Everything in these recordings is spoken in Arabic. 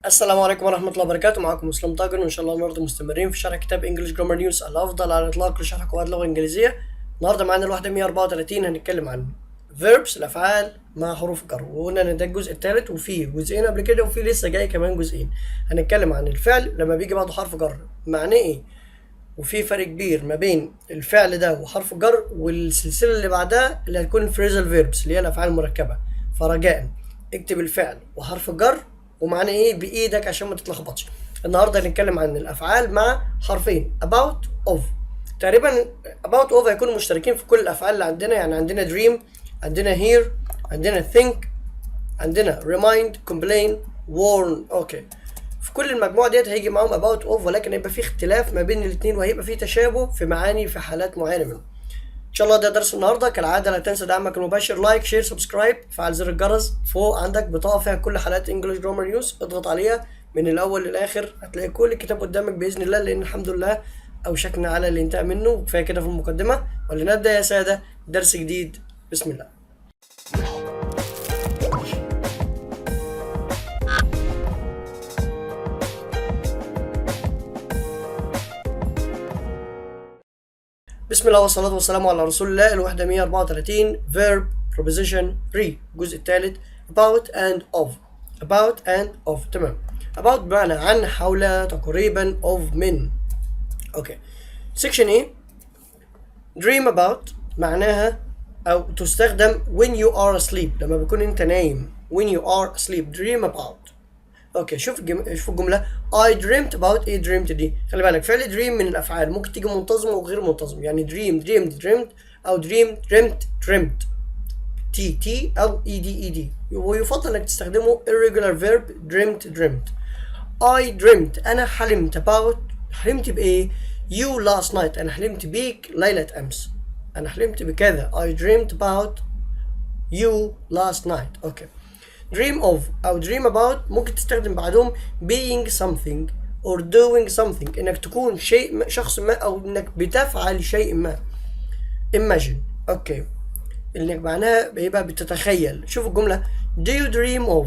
السلام عليكم ورحمة الله وبركاته. معاكم مسلم طاقن، وإن شاء الله النهاردة مستمرين في شرح كتاب انجلش جرامر نيوز الأفضل على الإطلاق لشرح قواعد اللغة الإنجليزية. النهاردة معانا الوحدة 134 هنتكلم عن verbs الأفعال مع حروف جر، وقلنا إن ده الجزء الثالث وفيه جزئين قبل كده وفيه لسه جاي كمان جزئين. هنتكلم عن الفعل لما بيجي بعده حرف جر معناه إيه، وفي فرق كبير ما بين الفعل ده وحرف جر والسلسلة اللي بعدها اللي هتكون الفريزال فيربس اللي هي الأفعال المركبة. فرجاء اكتب الفعل وحرف الجر ومعنى ايه بايدك عشان ما تتلخبطش. النهارده هنتكلم عن الافعال مع حرفين about of. تقريبا about of هيكونوا مشتركين في كل الافعال اللي عندنا، يعني عندنا dream، عندنا hear، عندنا think، عندنا remind، complain، warn. اوكي، في كل المجموعه ديت هيجي معاهم about of، ولكن هيبقى في اختلاف ما بين الاثنين وهيبقى في تشابه في معاني في حالات معينه منهم. ان شاء الله ده درس النهارده. كالعاده لا تنسى دعمك المباشر، لايك شير سبسكرايب، فعل زر الجرس. فوق عندك بطاقه فيها كل حلقات انجلش جرامر نيوز، اضغط عليها من الاول للاخر هتلاقي كل الكتاب قدامك باذن الله، لان الحمد لله اوشكنا على الانتهاء منه. كفايه كده في المقدمه، ولنبدا يا ساده درس جديد. بسم الله. بسم الله والصلاة والسلام على رسول الله. الوحدة 134 verb preposition re الجزء الثالث about and of. about and of. تمام. about بمعنى عن، حول، تقريبا، of من. اوكي. section A dream about معناها او تستخدم when you are asleep، لما بيكون انت نايم. when you are asleep dream about. اوكي، شوف الجمله I dreamt about ايه dreamt دي. خلي بالك فعل dream من الافعال ممكن تيجي منتظمه وغير منتظم، يعني dreamed او dreamt تي او ed. ويفضل انك تستخدمه irregular verb dreamt. I dreamt انا حلمت about، حلمت بايه؟ you last night انا حلمت بيك ليله امس، انا حلمت بكذا. I dreamt about you last night. اوكي. dream of أو dream about ممكن تستخدم بعدهم being something or doing something، إنك تكون شيء شخص ما أو إنك بتفعل شيء ما. imagine. أوكي، اللي معناها بيبقى بتتخيل. شوف الجملة do you dream of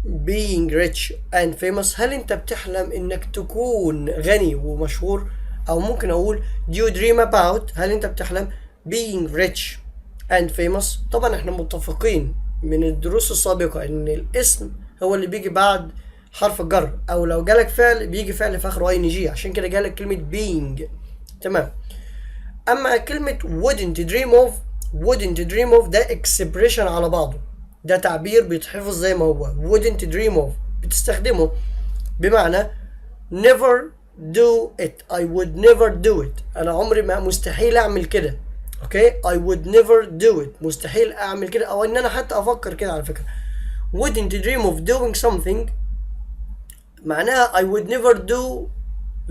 being rich and famous؟ هل أنت بتحلم إنك تكون غني ومشهور؟ أو ممكن أقول do you dream about، هل أنت بتحلم being rich and famous؟ طبعا احنا متفقين من الدروس السابقة ان الاسم هو اللي بيجي بعد حرف الجر، او لو جالك فعل بيجي فعل في اخره ing، عشان كده جالك كلمة being. تمام. اما كلمة wouldn't dream of ده expression على بعضه، ده تعبير بيتحفظ زي ما هو. wouldn't dream of بتستخدمه بمعنى never do it. I would never do it، انا عمري ما مستحيل اعمل كده. اوكي، I would never do it مستحيل اعمل كده، او ان انا حتى افكر كده. على فكرة wouldn't dream of doing something معناها I would never do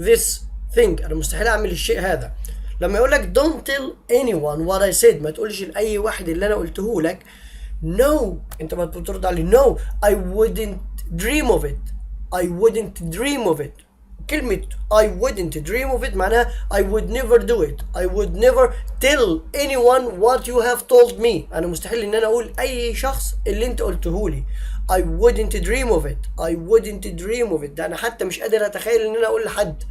this thing، انا مستحيل اعمل الشيء هذا. لما يقول لك don't tell anyone what I said، ما تقولش لاي واحد اللي انا قلته لك. no، انت ما بترد عليه no I wouldn't dream of it. I wouldn't dream of it. كلمة I wouldn't dream of it معناها I would never do it. I would never tell anyone what you have told me. أنا مستحيل إن أنا أقول أي شخص اللي أنت قلته لي. I wouldn't dream of it. I wouldn't dream of it. ده أنا حتى مش قادر أتخيل إن أنا أقول لحد،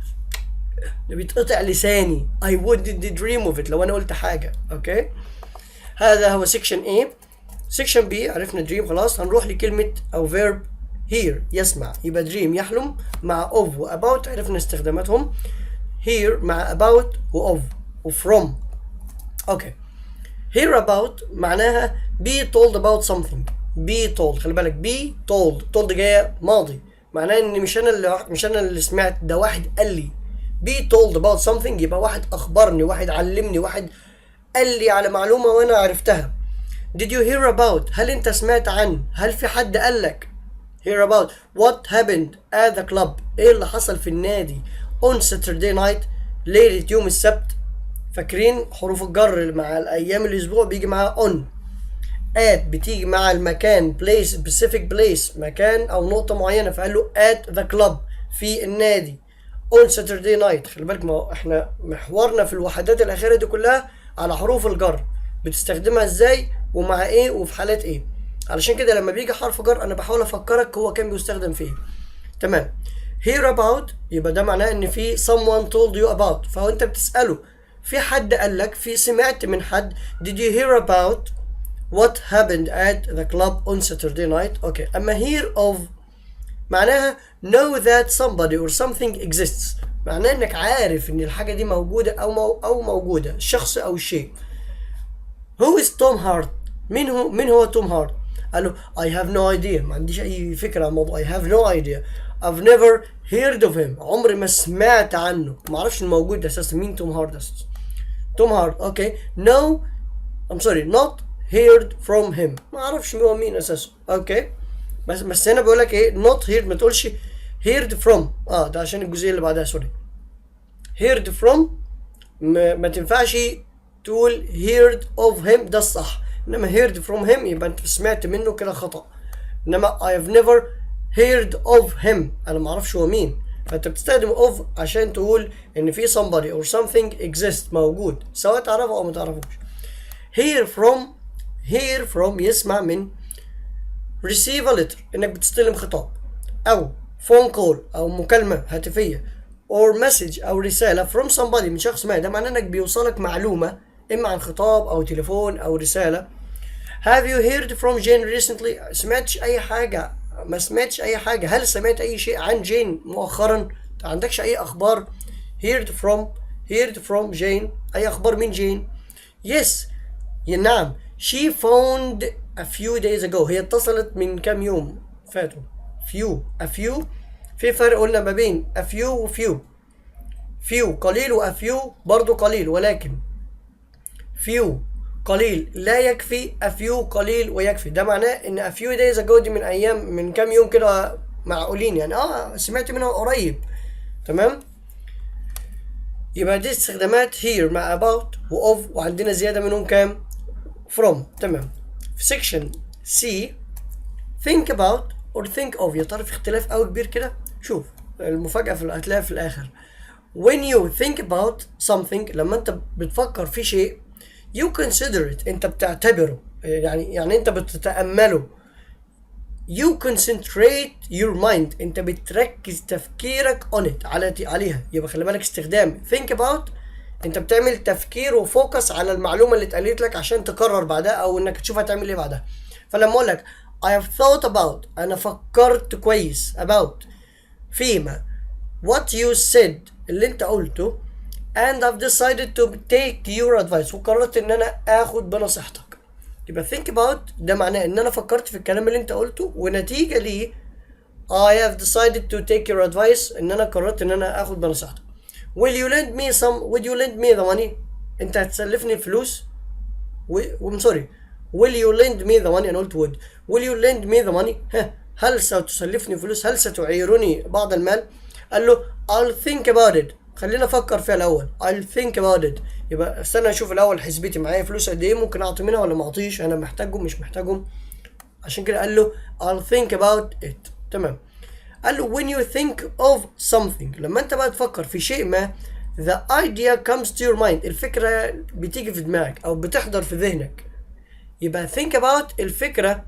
ده بيتقطع لساني. I wouldn't dream of it لو أنا قلت حاجة. أوكي، هذا هو section A. section B عرفنا dream خلاص. هنروح لكلمة أو verb hear يسمع، يبقى dream يحلم مع of و about عرفنا استخداماتهم. hear مع about و of و from. اوكي، hear about معناها be told about something. be told، خلي بالك be told جايه ماضي، معناها ان مش انا اللي سمعت، ده واحد قال لي. be told about something يبقى واحد اخبرني، واحد علمني، واحد قال لي على معلومه وانا عرفتها. did you hear about، هل انت سمعت عن، هل في حد قال لك. hear about what happened at the club، ايه اللي حصل في النادي. on Saturday night، ليلة يوم السبت. فاكرين حروف الجر مع الايام الاسبوع بيجي معاها on. at بتيجي مع المكان place specific place، مكان او نقطة معينة، فقال له at the club في النادي. on Saturday night، خلي بالك ما احنا محورنا في الوحدات الاخيرة دي كلها على حروف الجر، بتستخدمها ازاي ومع ايه وفي حالات ايه. علشان كده لما بيجي حرف جر انا بحاول افكرك هو كان بيستخدم فيه. تمام. hear about يبقى ده معناه ان في someone told you about، فهو انت بتسأله في حد قال لك، في سمعت من حد. did you hear about what happened at the club on Saturday night؟ اوكي. اما hear of معناها know that somebody or something exists، معناه انك عارف ان الحاجة دي موجودة او موجودة، الشخص او الشيء. who is Tom Hart؟ مين هو توم هارت؟ قال له I have no idea، ما عنديش اي فكرة عن الموضوع. I have no idea. I've never heard of him، عمري ما سمعت عنه، ما اعرفش الموجود اساسا. مين توم هارت اساسا؟ توم هارت. اوكي. no I'm sorry not heard from him، ما اعرفش هو مين اساسا. اوكي. بس هنا بقول لك ايه not heard، ما تقولش heard from. ده عشان الجزئيه اللي بعدها، سوري. heard from ما تنفعش تقول heard of him، ده الصح. انما heard from him يبقى انت سمعت منه كده خطأ. انما I have never heard of him، انا ما اعرفش هو مين. فانت بتستخدم of عشان تقول ان في somebody or something exists، موجود، سواء تعرفه او ما تعرفوش. hear from يسمع من. receive a letter انك بتستلم خطاب، او phone call او مكالمة هاتفية، or message او رسالة from somebody من شخص ما، ده معناه انك بيوصلك معلومة اما عن خطاب او تليفون او رسالة. have you heard from Jane recently؟ سمعتش اي حاجة؟ ما سمعتش اي حاجة. هل سمعت اي شيء عن جين مؤخرا؟ ما عندكش اي اخبار؟ heard from Jane، اي اخبار من جين؟ yes نعم. she phoned a few days ago، هي اتصلت من كام يوم فاتوا. a few في فرق قلنا ما بين a few و few قليل و a few برضو قليل، ولكن few قليل لا يكفي، a few قليل ويكفي. ده معناه ان a few days ago دي من ايام، من كام يوم كده معقولين يعني، سمعت منها قريب. تمام. يبقى دي استخدامات here مع about و of، وعندنا زيادة منهم كام؟ from. تمام. في section C think about or think of، يا ترى في اختلاف قوي كبير كده؟ شوف المفاجأة هتلاقيها في الآخر. when you think about something، لما انت بتفكر في شيء، you consider it، انت بتعتبره، يعني انت بتتأمله. you concentrate your mind، انت بتركز تفكيرك on it، عليها. يبقى خلي بالك استخدام think about، انت بتعمل تفكير وفوكس على المعلومة اللي اتقالت لك عشان تقرر بعدها او انك تشوف هتعمل ايه بعدها. فلما اقول لك I have thought about، انا فكرت كويس about فيما what you said اللي انت قلته، and I've decided to take your advice، وقررت ان انا اخد بنصيحتك. يبقى think about ده معناه ان انا فكرت في الكلام اللي انت قلته، ونتيجة ليه I have decided to take your advice، ان انا قررت ان انا اخد بنصيحتك. would you lend me the money؟ انت هتسلفني فلوس؟ I'm sorry will you lend me the money، انا قلت will you lend me the money؟ هل ستسلفني فلوس؟ هل ستعيرني بعض المال؟ قال له I'll think about it، خلينا افكر فيها الاول. I'll think about it، يبقى استنى اشوف الاول حسبتي معايا فلوس قد ايه، ممكن اعطي منها ولا ما اعطيش، انا محتاجهم مش محتاجهم. عشان كده قال له I'll think about it. تمام. قال له when you think of something، لما انت بقى تفكر في شيء ما، the idea comes to your mind، الفكرة بتيجي في دماغك او بتحضر في ذهنك. يبقى think about الفكرة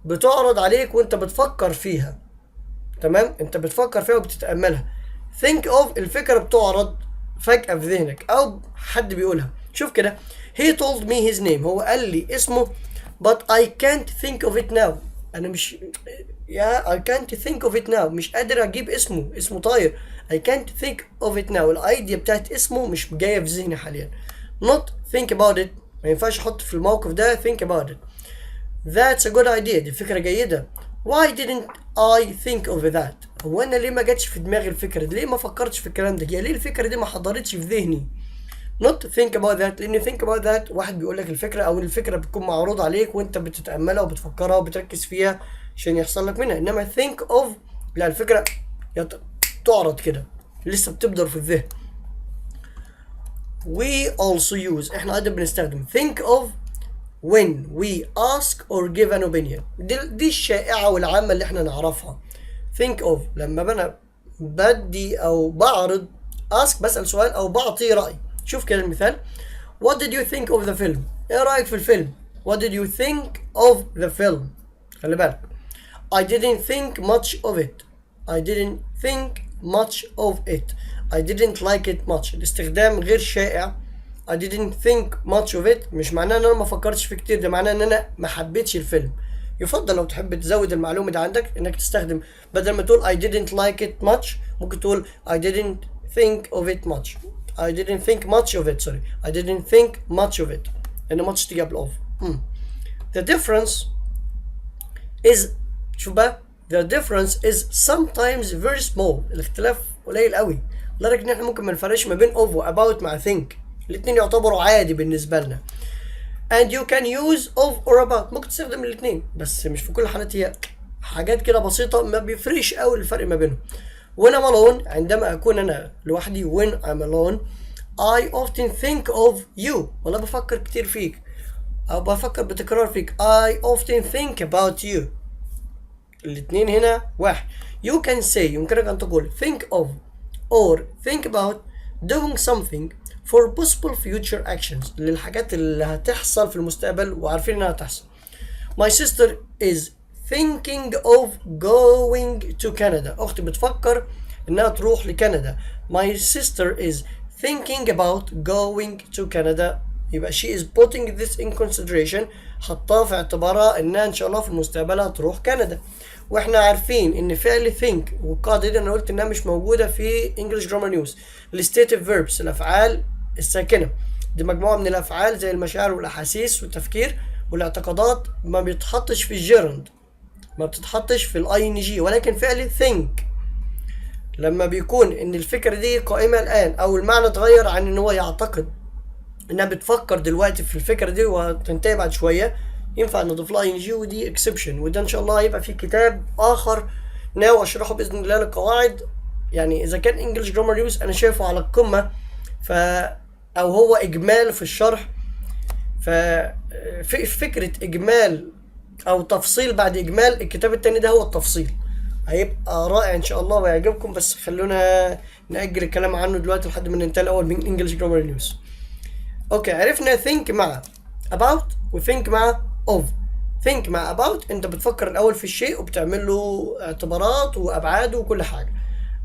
بتعرض عليك وانت بتفكر فيها. تمام. انت بتفكر فيها وبتتأملها. think of الفكرة بتعرض فجأة في ذهنك او حد بيقولها. شوف كده he told me his name، هو قال لي اسمه but I can't think of it now، انا مش I can't think of it now، مش قادر اجيب اسمه طاير. I can't think of it now، الايديا بتاعت اسمه مش جايه في ذهني حاليا. not think about it، ما ينفعش احط في الموقف ده think about it. that's a good idea، دي فكره جيده. why didn't I think of that، هو انا ليه ما جاتش في دماغي الفكره دي، ليه ما فكرتش في الكلام ده، ليه الفكره دي ما حضرتش في ذهني. not think about that، لان think about that واحد بيقول لك الفكره، او الفكره بتكون معروضه عليك وانت بتتاملها وبتفكرها وبتركز فيها عشان يحصل لك منها. انما think of لا، الفكره تعرض كده لسه بتبدر في الذهن. we also use، احنا ايضا بنستخدم think of when we ask or give an opinion، دي الشائعه والعامه اللي احنا نعرفها. think of لما انا بدي او بعرض، ask بسأل سؤال او بعطي رأي. شوف كده المثال what did you think of the film، ايه رأيك في الفيلم. what did you think of the film، خلي بالك I didn't think much of it، I didn't think much of it. I didn't like it much. الاستخدام غير شائع. I didn't think much of it مش معناه ان انا ما فكرتش فيه كتير، ده معناه ان انا ما حبيتش الفيلم. يفضل لو تحب تزود المعلومة دي عندك انك تستخدم بدل ما تقول I didn't like it much ممكن تقول I didn't think of it much. I didn't think much of it. Sorry. I didn't think much of it. ان much تيجي قبل of. The difference is شوف بقى. The difference is sometimes very small. الاختلاف قليل قوي لدرجة ان احنا ممكن ما نفرقش ما بين of و about مع think. الاتنين يعتبروا عادي بالنسبة لنا. And you can use of or about. ممكن تستخدم الاتنين بس مش في كل الحالات، هي حاجات كده بسيطة ما بيفرقش قوي الفرق ما بينهم. When I'm alone عندما أكون أنا لوحدي when I'm alone I often think of you. والله بفكر كتير فيك أو بفكر بتكرار فيك. I often think about you. الاتنين هنا واحد. You can say يمكنك أن تقول think of or think about doing something for possible future actions للحاجات اللي هتحصل في المستقبل وعارفين انها هتحصل. My sister is thinking of going to Canada. اختي بتفكر انها تروح لكندا. My sister is thinking about going to Canada. يبقى she is putting this in consideration. حطها في اعتبارها انها ان شاء الله في المستقبل هتروح كندا. واحنا عارفين ان فعل think والقاعده دي انا قلت انها مش موجوده في English Grammar News. الستيتيف verbs الافعال الساكنه دي مجموعه من الافعال زي المشاعر والاحاسيس والتفكير والاعتقادات ما بيتحطش في الجيرند، ما بتتحطش في الاي ان جي، ولكن فعل think لما بيكون ان الفكره دي قائمه الان او المعنى اتغير عن ان هو يعتقد انها بتفكر دلوقتي في الفكره دي وتنتهي بعد شويه ينفع نضيف لها ان جي، ودي اكسبشن. وده ان شاء الله هيبقى في كتاب اخر ناوي اشرحه باذن الله للقواعد. يعني اذا كان انجلش جرامر نيوز انا شايفه على القمه او هو اجمال في الشرح، فكره اجمال او تفصيل بعد اجمال الكتاب التاني ده هو التفصيل، هيبقى رائع ان شاء الله ويعجبكم. بس خلونا نأجل الكلام عنه دلوقتي لحد ما ننتهي الاول من انجلش جرامر نيوز. اوكي عرفنا think مع about وthink مع of. think مع about انت بتفكر الاول في الشيء وبتعمل له اعتبارات وابعاده وكل حاجه.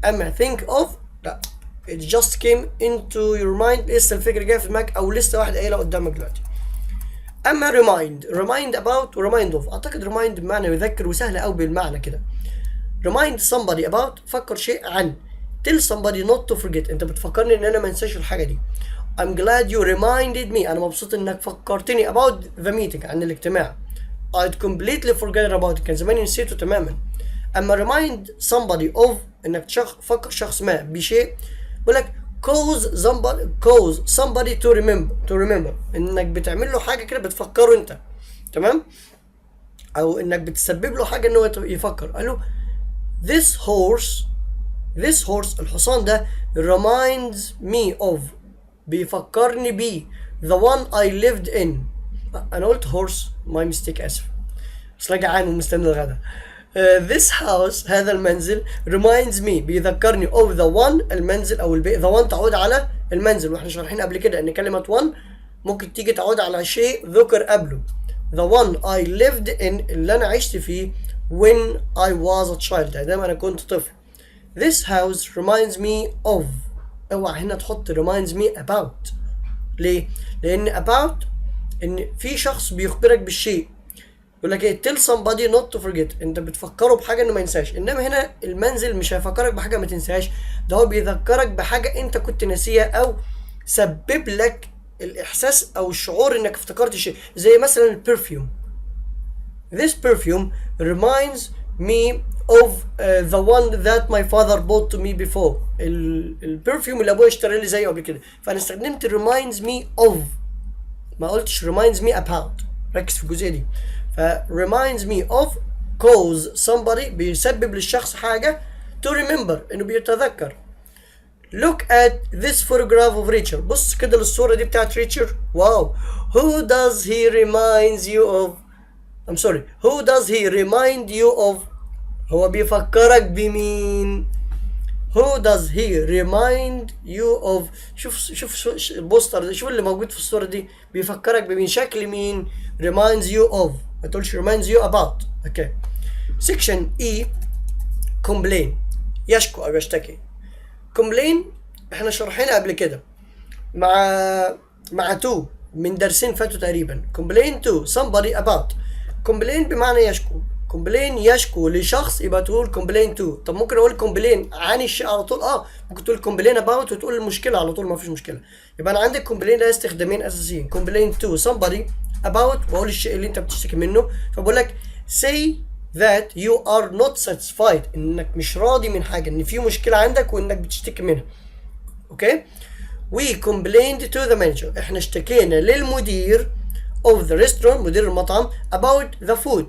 اما think of لا، it just came into your mind، لسه الفكره جايه في دماغك او لسه واحد قايلها قدامك دلوقتي. اما remind about و remind of، اعتقد remind بمعنى يذكر وسهله قوي بالمعنى كده. remind somebody about فكر شيء عن. tell somebody not to forget انت بتفكرني ان انا ما انساش الحاجه دي. I'm glad you reminded me انا مبسوط انك فكرتني about the meeting عن الاجتماع. I'd completely forgotten about it كان زماني نسيته تماما. اما remind somebody of انك تفكر شخص ما بشيء بقول لك cause somebody to remember انك بتعمل له حاجه كده بتفكره انت، تمام؟ او انك بتسبب له حاجه ان هو يفكر. قال له this horse الحصان ده reminds me of بيفكرني بيه the one I lived in. انا قلت horse my mistake اسف، بس انا جعان ومستني الغدا. This house هذا المنزل reminds me بيذكرني of the one المنزل او البيت. the one تعود على المنزل واحنا شارحين قبل كده ان كلمة one ممكن تيجي تعود على شيء ذكر قبله. the one I lived in اللي انا عشت فيه when I was a child عندما انا كنت طفل. This house reminds me of، اوعى هنا تحط reminds me about. ليه؟ لان about ان في شخص بيخبرك بالشيء، يقول لك ايه tell somebody not to forget انت بتفكره بحاجه انه ما ينساش. انما هنا المنزل مش هيفكرك بحاجه ما تنساش، ده هو بيذكرك بحاجه انت كنت ناسيها او سبب لك الاحساس او الشعور انك افتكرت شيء، زي مثلا البرفيوم. This perfume reminds me of the one that my father bought to me before. البرفيوم اللي ابويا اشترى لي زيه قبل كده، فانا استخدمت reminds me of ما قلتش reminds me about. ركز في الجزئيه دي. ف reminds me of cause somebody بيسبب للشخص حاجه to remember انه بيتذكر. Look at this photograph of Richard. بص كده للصوره دي بتاعت ريتشارد. واو. Who does he reminds you of؟ I'm sorry. Who does he remind you of؟ هو بيفكرك بمين؟ Who does he remind you of؟ شوف البوستر ده، شوف اللي موجود في الصورة دي بيفكرك بمين؟ شكل مين؟ reminds you of، ما تقولش reminds you about. اوكي. Section E complain. يشكو او يشتكي. complain احنا شرحنا قبل كده مع to من درسين فاتوا تقريبا. complain to somebody about. complain بمعنى يشكو. complain يشكو لشخص يبقى تقول complain to. طب ممكن اقول complain عن الشيء على طول؟ ممكن تقول complain about وتقول المشكله على طول، ما فيش مشكله. يبقى انا عندي complain لها استخدامين اساسيين. complain to somebody about واقول الشيء اللي انت بتشتكي منه، فبقول لك say that you are not satisfied، انك مش راضي من حاجه، ان في مشكله عندك وانك بتشتكي منها. اوكي. we complained to the manager، احنا اشتكينا للمدير of the restaurant، مدير المطعم، about the food،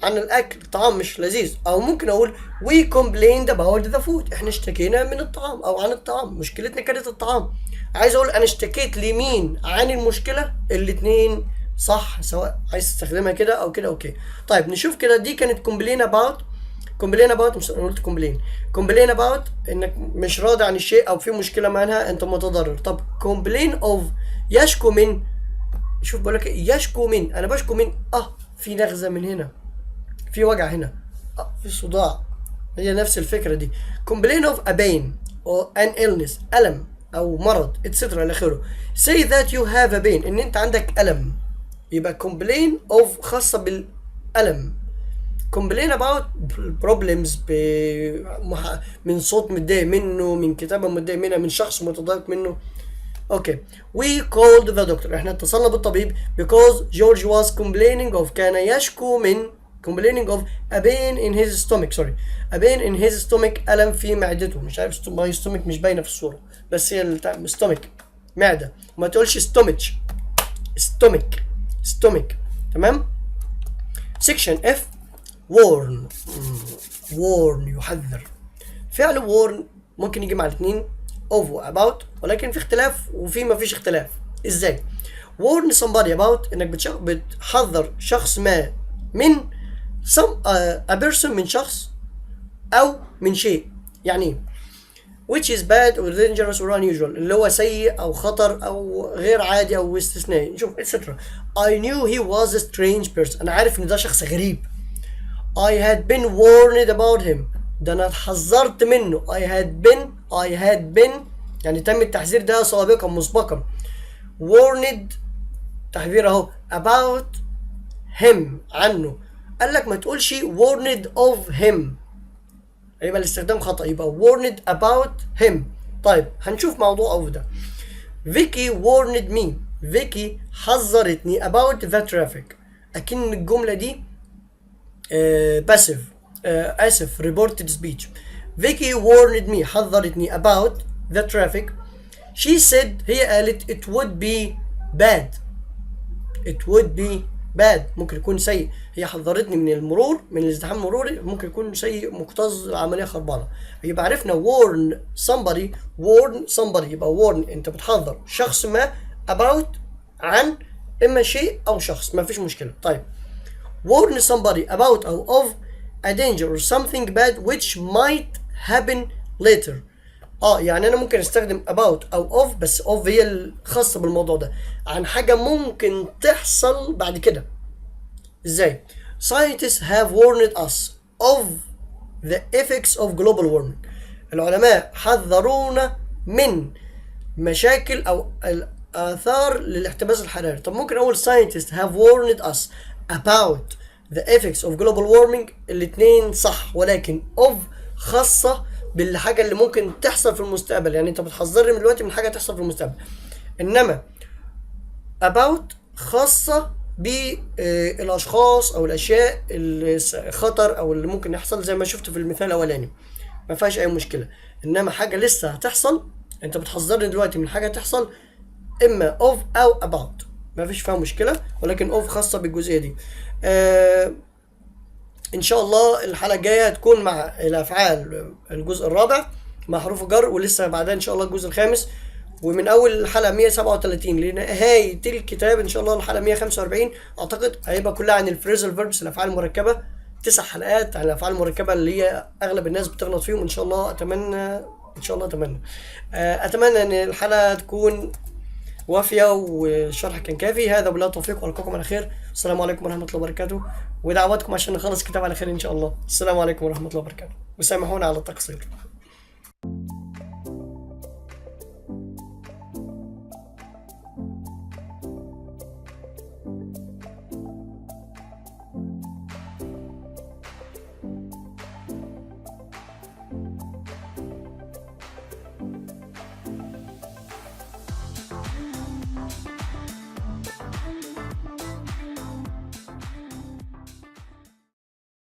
عن الاكل، الطعام مش لذيذ. او ممكن اقول we complained about the food، احنا اشتكينا من الطعام او عن الطعام، مشكلتنا كانت الطعام. عايز اقول انا اشتكيت لمين عن المشكله، الاتنين صح، سواء عايز تستخدمها كده او كده. اوكي. طيب نشوف كده، دي كانت complain about. complain about مش قلت complain about انك مش راضي عن الشيء او في مشكله معاها، انت متضرر. طب complain of يشكو من، شوف بقول لك يشكو من، انا بشكو من في نغزه من هنا، في وجع هنا، في صداع، هي نفس الفكره دي. complain of a pain or an illness، الم او مرض etc الى اخره. say that you have a pain، ان انت عندك الم، يبقى complain of خاصه بالالم. complain about problems من صوت متضايق منه، من كتابه متضايق منها، من شخص متضايق منه. اوكي. we called the doctor، احنا اتصلنا بالطبيب because George was complaining of، كان يشكو من complaining of a pain in his stomach. a pain in his stomach، ألم في معدته. مش عارف my stomach مش باينة في الصورة، بس هي stomach معدة، ما تقولش stomach. تمام. section F warn. warn يحذر. فعل warn ممكن يجي مع الاثنين of و about، ولكن في اختلاف وفي ما فيش اختلاف. ازاي؟ warn somebody about انك بتحذر شخص ما من a person، من شخص او من شيء. يعني which is bad or dangerous or unusual، اللي هو سيء او خطر او غير عادي او استثنائي. نشوف etc. I knew he was a strange person، انا عارف ان ده شخص غريب. I had been warned about him، ده انا اتحذرت منه. I had been يعني تم التحذير ده سابقا مسبقا. warned تحذير اهو. about him عنه، قال لك ما تقولش warned of him، يبقى الاستخدام خطأ، يبقى warned about him. طيب هنشوف موضوع of ده. Vicky warned me، فيكي حذرتني about the traffic. أكن الجملة دي passive آسف reported speech. Vicky warned me، حذرتني about the traffic. She said، هي قالت it would be bad، ممكن يكون سيء. هي حذرتني من المرور، من الازدحام المروري، ممكن يكون سيء مكتظ، العملية خربانة. يبقى عرفنا warn somebody يبقى warn انت بتحذر شخص ما about عن اما شيء او شخص، ما فيش مشكلة. طيب warn somebody about or of a danger or something bad which might happen later. يعني انا ممكن استخدم about او of، بس of هي الخاصة بالموضوع ده، عن حاجة ممكن تحصل بعد كده. ازاي؟ scientists have warned us of the effects of global warming. العلماء حذرونا من مشاكل او الاثار للاحتباس الحراري. طب ممكن اقول scientists have warned us about the effects of global warming، الاتنين صح، ولكن of خاصة بالحاجة اللي ممكن تحصل في المستقبل، يعني انت بتحذرني من دلوقتي من حاجة تحصل في المستقبل. انما about خاصة بالاشخاص او الاشياء الخطر او اللي ممكن يحصل، زي ما شفت في المثال الاولاني، ما فيهاش اي مشكلة. انما حاجة لسه هتحصل، انت بتحذرني دلوقتي من حاجة تحصل، اما of او about، ما فيش فيها مشكلة، ولكن of خاصة بالجزئية دي. ان شاء الله الحلقة الجاية هتكون مع الافعال الجزء الرابع مع حروف جر، ولسه بعدها ان شاء الله الجزء الخامس، ومن اول الحلقة 137 لنهاية الكتاب ان شاء الله الحلقة 145 اعتقد هيبقى كلها عن الفريزل فيربس، الافعال المركبة. 9 حلقات عن الافعال المركبة اللي هي اغلب الناس بتغلط فيهم. ان شاء الله اتمنى ان الحلقة تكون وافية والشرح كان كافي. هذا بالله التوفيق والقاكم على خير. السلام عليكم ورحمة الله وبركاته، ودعواتكم عشان نخلص الكتاب على خير إن شاء الله. السلام عليكم ورحمة الله وبركاته، وسامحونا على التقصير.